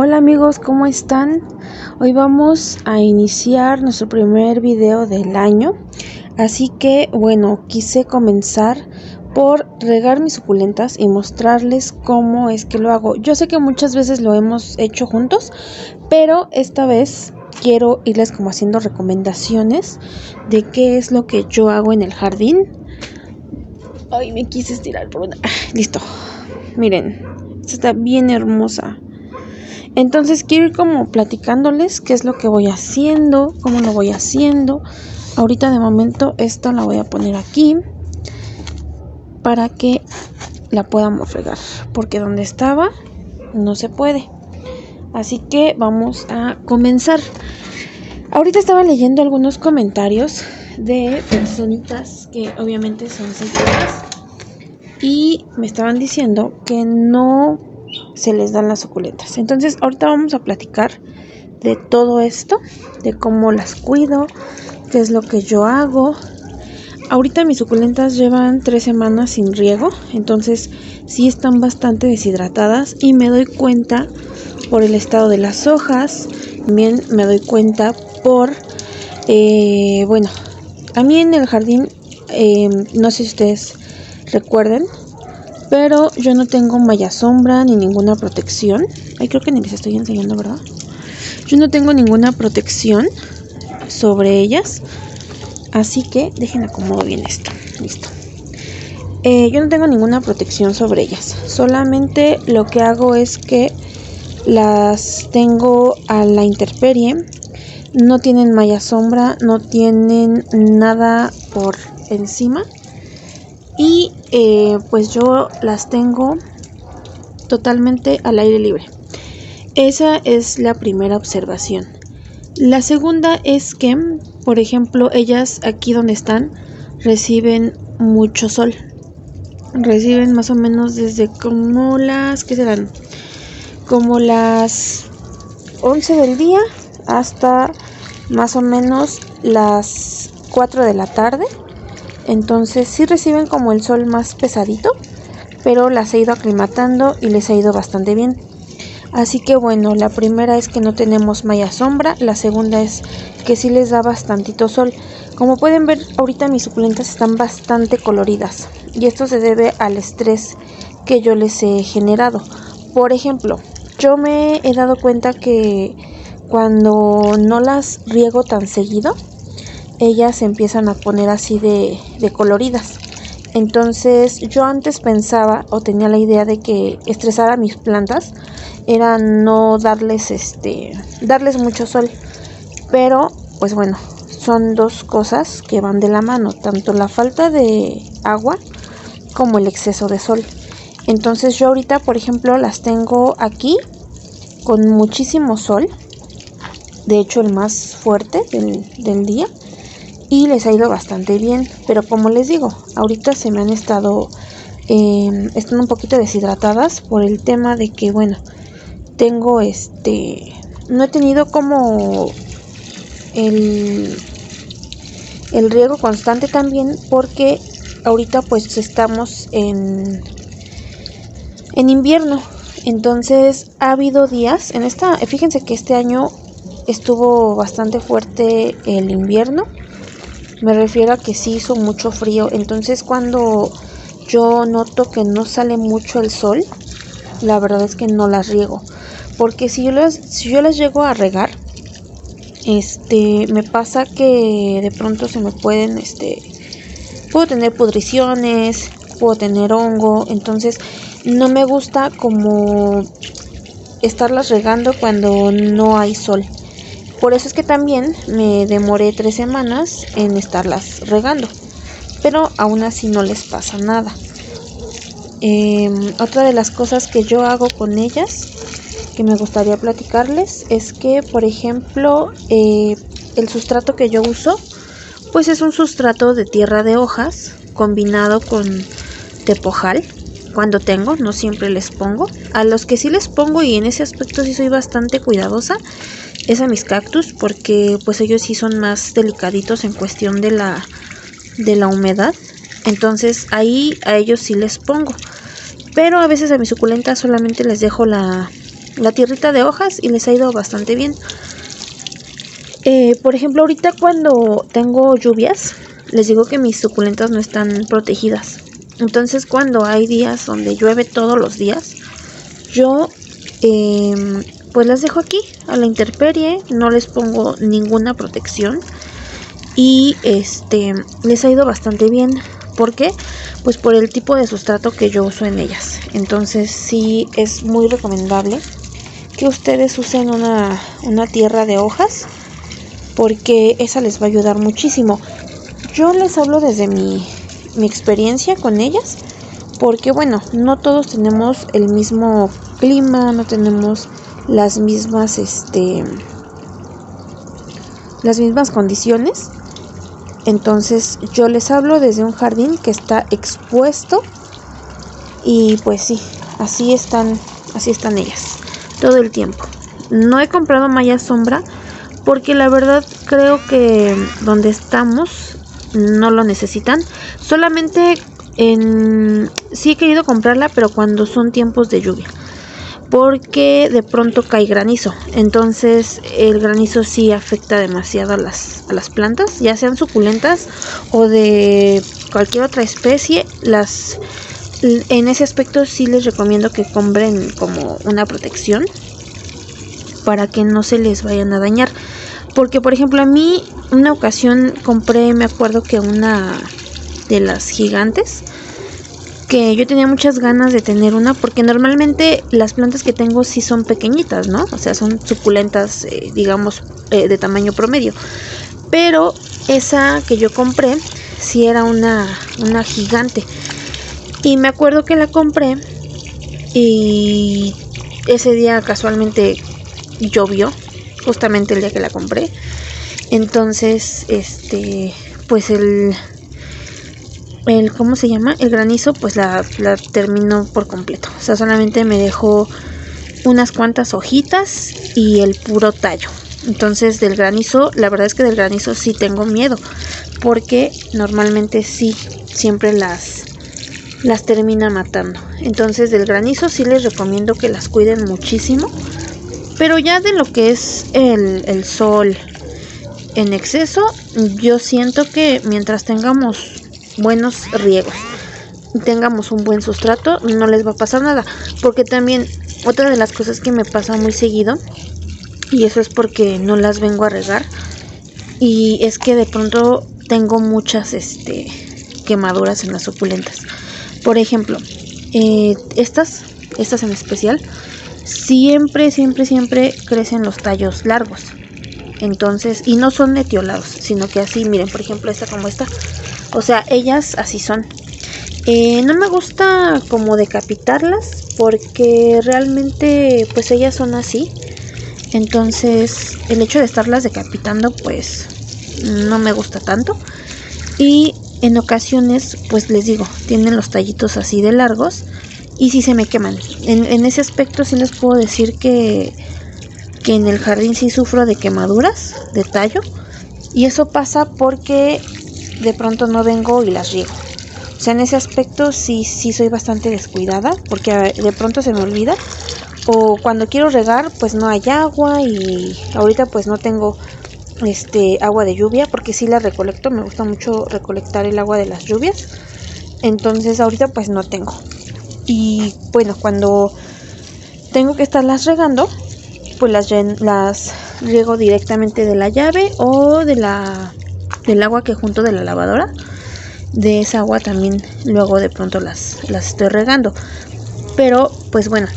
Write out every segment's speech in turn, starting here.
Hola amigos, ¿cómo están? Hoy vamos a iniciar nuestro primer video del año, así que bueno, quise comenzar por regar mis suculentas y mostrarles cómo es que lo hago. Yo sé que muchas veces lo hemos hecho juntos, pero esta vez quiero irles como haciendo recomendaciones de qué es lo que yo hago en el jardín. Ay, me quise estirar por una... Listo. Miren, esta está bien hermosa. Entonces quiero ir como platicándoles qué es lo que voy haciendo, cómo lo voy haciendo. Ahorita de momento esta la voy a poner aquí para que la podamos regar, porque donde estaba no se puede. Así que vamos a comenzar. Ahorita estaba leyendo algunos comentarios de personitas que obviamente son seguidoras y me estaban diciendo que no se les dan las suculentas. Entonces ahorita vamos a platicar de todo esto, de cómo las cuido, qué es lo que yo hago. Ahorita mis suculentas llevan 3 semanas sin riego, entonces sí están bastante deshidratadas y me doy cuenta por el estado de las hojas. También me doy cuenta por bueno, a mí en el jardín no sé si ustedes recuerden, pero yo no tengo malla sombra ni ninguna protección. Ay, creo que ni les estoy enseñando, ¿verdad? Yo no tengo ninguna protección sobre ellas. Así que dejen acomodo bien esto. Listo. Yo no tengo ninguna protección sobre ellas. Solamente lo que hago es que las tengo a la intemperie. No tienen malla sombra, no tienen nada por encima. Y pues yo las tengo totalmente al aire libre. Esa es la primera observación. La segunda es que, por ejemplo, ellas aquí donde están reciben mucho sol. Reciben más o menos desde como las, ¿qué serán? Como las 11 del día hasta más o menos las 4 de la tarde. Entonces sí reciben como el sol más pesadito, pero las he ido aclimatando y les ha ido bastante bien. Así que bueno, la primera es que no tenemos malla sombra, la segunda es que sí les da bastantito sol. Como pueden ver, ahorita mis suculentas están bastante coloridas y esto se debe al estrés que yo les he generado. Por ejemplo, yo me he dado cuenta que cuando no las riego tan seguido, ellas se empiezan a poner así de coloridas. Entonces yo antes pensaba o tenía la idea de que estresar a mis plantas era no darles mucho sol, pero pues bueno, son dos cosas que van de la mano, tanto la falta de agua como el exceso de sol. Entonces yo ahorita, por ejemplo, las tengo aquí con muchísimo sol, de hecho el más fuerte del día, y les ha ido bastante bien, pero como les digo, ahorita se me han estado están un poquito deshidratadas por el tema de que bueno, tengo no he tenido como el riego constante también, porque ahorita pues estamos en invierno. Entonces ha habido días fíjense que este año estuvo bastante fuerte el invierno. Me refiero a que sí hizo mucho frío. Entonces cuando yo noto que no sale mucho el sol, la verdad es que no las riego. Porque si yo las llego a regar, me pasa que de pronto se me pueden, puedo tener pudriciones, puedo tener hongo. Entonces no me gusta como estarlas regando cuando no hay sol. Por eso es que también me demoré 3 semanas en estarlas regando, pero aún así no les pasa nada. Otra de las cosas que yo hago con ellas, que me gustaría platicarles, es que, por ejemplo, el sustrato que yo uso, pues es un sustrato de tierra de hojas combinado con tepojal. Cuando tengo, no siempre les pongo. A los que sí les pongo, y en ese aspecto sí soy bastante cuidadosa, es a mis cactus, porque pues ellos sí son más delicaditos en cuestión de la humedad. Entonces ahí a ellos sí les pongo, pero a veces a mis suculentas solamente les dejo la la tierrita de hojas y les ha ido bastante bien. Por ejemplo, ahorita cuando tengo lluvias, les digo que mis suculentas no están protegidas. Entonces cuando hay días donde llueve todos los días, yo pues las dejo aquí a la intemperie, no les pongo ninguna protección y les ha ido bastante bien. ¿Por qué? Pues por el tipo de sustrato que yo uso en ellas. Entonces sí es muy recomendable que ustedes usen una tierra de hojas, porque esa les va a ayudar muchísimo. Yo les hablo desde mi experiencia con ellas, porque bueno, no todos tenemos el mismo clima, no tenemos las mismas condiciones. Entonces yo les hablo desde un jardín que está expuesto y pues sí, así están ellas todo el tiempo. No he comprado malla sombra porque la verdad creo que donde estamos no lo necesitan. Solamente sí he querido comprarla, pero cuando son tiempos de lluvia, porque de pronto cae granizo. Entonces el granizo sí afecta demasiado a las plantas, ya sean suculentas o de cualquier otra especie. En ese aspecto sí les recomiendo que compren como una protección para que no se les vayan a dañar. Porque por ejemplo a mí una ocasión compré, me acuerdo que una de las gigantes, que yo tenía muchas ganas de tener una, porque normalmente las plantas que tengo sí son pequeñitas, ¿no? O sea, son suculentas, digamos, de tamaño promedio. Pero esa que yo compré sí era una gigante. Y me acuerdo que la compré y ese día casualmente llovió, justamente el día que la compré. Entonces, pues el ¿cómo se llama? El granizo pues la terminó por completo. O sea, solamente me dejó unas cuantas hojitas y el puro tallo. Entonces del granizo, la verdad es que del granizo sí tengo miedo, porque normalmente sí, siempre las termina matando. Entonces del granizo sí les recomiendo que las cuiden muchísimo. Pero ya de lo que es el sol en exceso, yo siento que mientras tengamos buenos riegos, tengamos un buen sustrato, no les va a pasar nada. Porque también otra de las cosas que me pasa muy seguido, y eso es porque no las vengo a regar, y es que de pronto tengo muchas quemaduras en las suculentas. Por ejemplo, estas en especial, siempre crecen los tallos largos. Entonces, y no son etiolados, sino que así, miren, por ejemplo, esta como esta. O sea, ellas así son. No me gusta como decapitarlas, porque realmente pues ellas son así. Entonces el hecho de estarlas decapitando pues no me gusta tanto. Y en ocasiones pues les digo, tienen los tallitos así de largos y sí se me queman. En ese aspecto sí les puedo decir que en el jardín sí sufro de quemaduras de tallo. Y eso pasa porque de pronto no vengo y las riego. O sea, en ese aspecto sí soy bastante descuidada, porque de pronto se me olvida, o cuando quiero regar pues no hay agua, y ahorita pues no tengo agua de lluvia, porque sí la recolecto, me gusta mucho recolectar el agua de las lluvias. Entonces ahorita pues no tengo. Y bueno, cuando tengo que estarlas regando, pues las riego directamente de la llave o del agua que junto de la lavadora. De esa agua también luego de pronto las estoy regando. Pero pues bueno,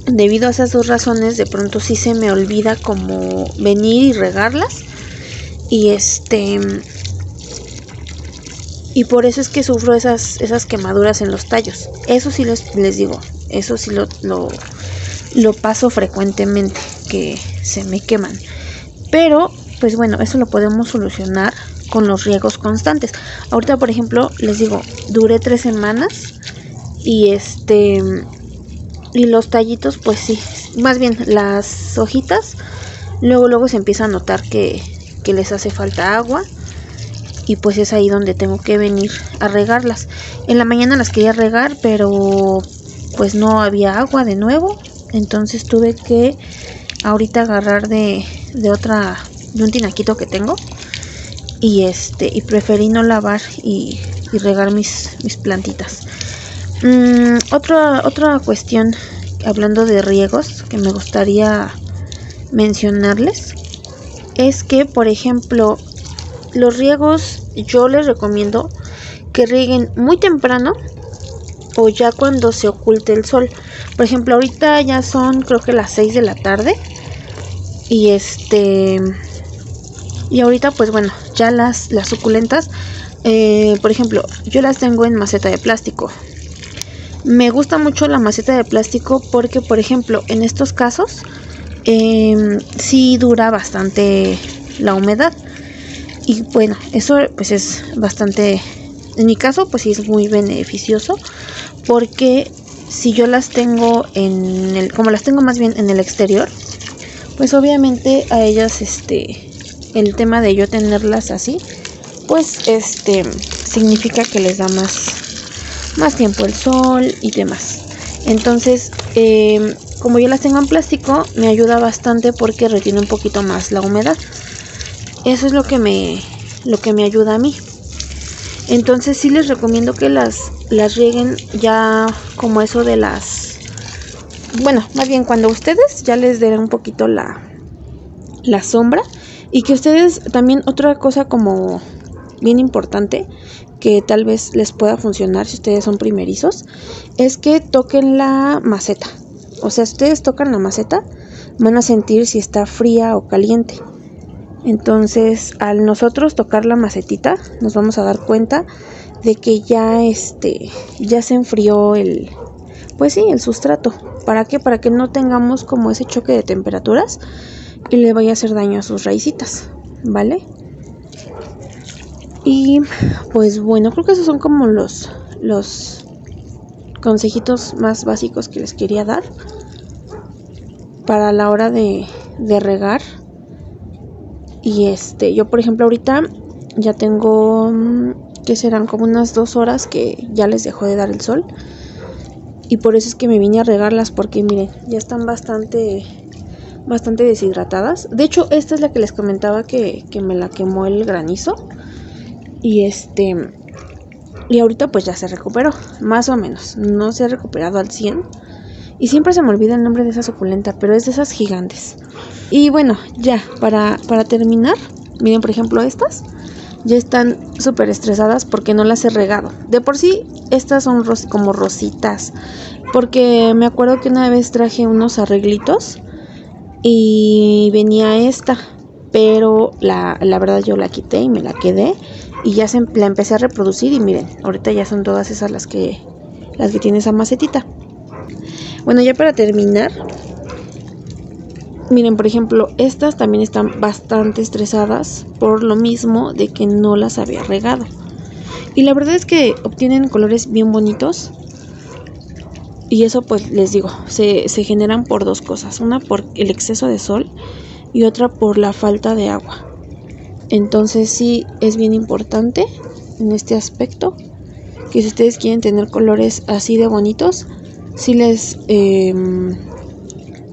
debido a esas dos razones, de pronto sí se me olvida como venir y regarlas. Y por eso es que sufro esas quemaduras en los tallos. Eso sí les digo, eso sí lo paso frecuentemente, que se me queman. Pero pues bueno, eso lo podemos solucionar con los riegos constantes. Ahorita por ejemplo les digo, duré 3 semanas y y los tallitos pues sí, más bien las hojitas luego se empieza a notar que les hace falta agua, y pues es ahí donde tengo que venir a regarlas. En la mañana las quería regar, pero pues no había agua de nuevo, entonces tuve que ahorita agarrar de un tinaquito que tengo y preferí no lavar y regar mis plantitas. Otra cuestión, hablando de riegos, que me gustaría mencionarles es que, por ejemplo, los riegos yo les recomiendo que rieguen muy temprano o ya cuando se oculte el sol. Por ejemplo, ahorita ya son creo que las 6 de la tarde y y ahorita pues bueno, ya las suculentas, por ejemplo, yo las tengo en maceta de plástico. Me gusta mucho la maceta de plástico porque, por ejemplo, en estos casos sí dura bastante la humedad y bueno, eso pues es bastante, en mi caso pues sí es muy beneficioso, porque si yo las tengo como las tengo más bien en el exterior, pues obviamente a ellas el tema de yo tenerlas así, pues significa que les da más tiempo el sol y demás. Entonces, como yo las tengo en plástico, me ayuda bastante porque retiene un poquito más la humedad. Eso es lo que me ayuda a mí. Entonces sí les recomiendo que las rieguen ya como eso de bueno, más bien cuando ustedes ya les den un poquito la sombra, y que ustedes también, otra cosa como bien importante que tal vez les pueda funcionar si ustedes son primerizos, es que toquen la maceta. O sea, si ustedes tocan la maceta, van a sentir si está fría o caliente. Entonces, al nosotros tocar la macetita, nos vamos a dar cuenta de que ya ya se enfrió el sustrato. ¿Para qué? Para que no tengamos como ese choque de temperaturas y le vaya a hacer daño a sus raicitas, ¿vale? Y pues bueno, creo que esos son como los consejitos más básicos que les quería dar para la hora de regar. Y yo por ejemplo ahorita ya tengo que serán como unas 2 horas que ya les dejó de dar el sol, y por eso es que me vine a regarlas, porque miren, ya están bastante deshidratadas. De hecho, esta es la que les comentaba que me la quemó el granizo, y y ahorita pues ya se recuperó, más o menos, no se ha recuperado al 100, y siempre se me olvida el nombre de esa suculenta, pero es de esas gigantes. Y bueno, ya para terminar, miren, por ejemplo, estas ya están súper estresadas porque no las he regado. De por sí, estas son como rositas, porque me acuerdo que una vez traje unos arreglitos y venía esta, pero la verdad yo la quité y me la quedé, y ya la empecé a reproducir, y miren, ahorita ya son todas esas las que tiene esa macetita. Bueno, ya para terminar, miren, por ejemplo, estas también están bastante estresadas por lo mismo de que no las había regado. Y la verdad es que obtienen colores bien bonitos. Y eso pues les digo, se generan por 2 cosas. Una por el exceso de sol y otra por la falta de agua. Entonces sí es bien importante en este aspecto que si ustedes quieren tener colores así de bonitos, sí les...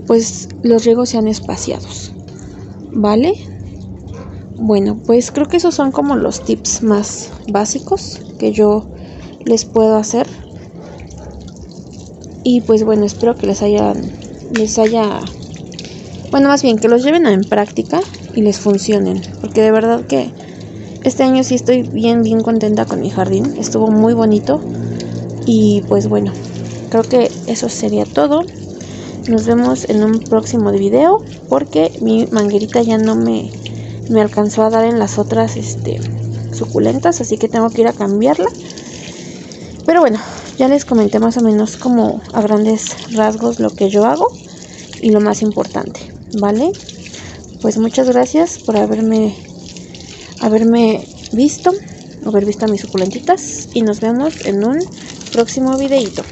pues los riegos sean espaciados, ¿vale? Bueno, pues creo que esos son como los tips más básicos que yo les puedo hacer. Y pues bueno, espero que les haya, bueno, más bien que los lleven en práctica y les funcionen, porque de verdad que este año sí estoy bien contenta con mi jardín, estuvo muy bonito. Y pues bueno, creo que eso sería todo. Nos vemos en un próximo video, porque mi manguerita ya no me alcanzó a dar en las otras suculentas, así que tengo que ir a cambiarla. Pero bueno, ya les comenté más o menos como a grandes rasgos lo que yo hago y lo más importante, ¿vale? Pues muchas gracias por haber visto a mis suculentitas, y nos vemos en un próximo videito.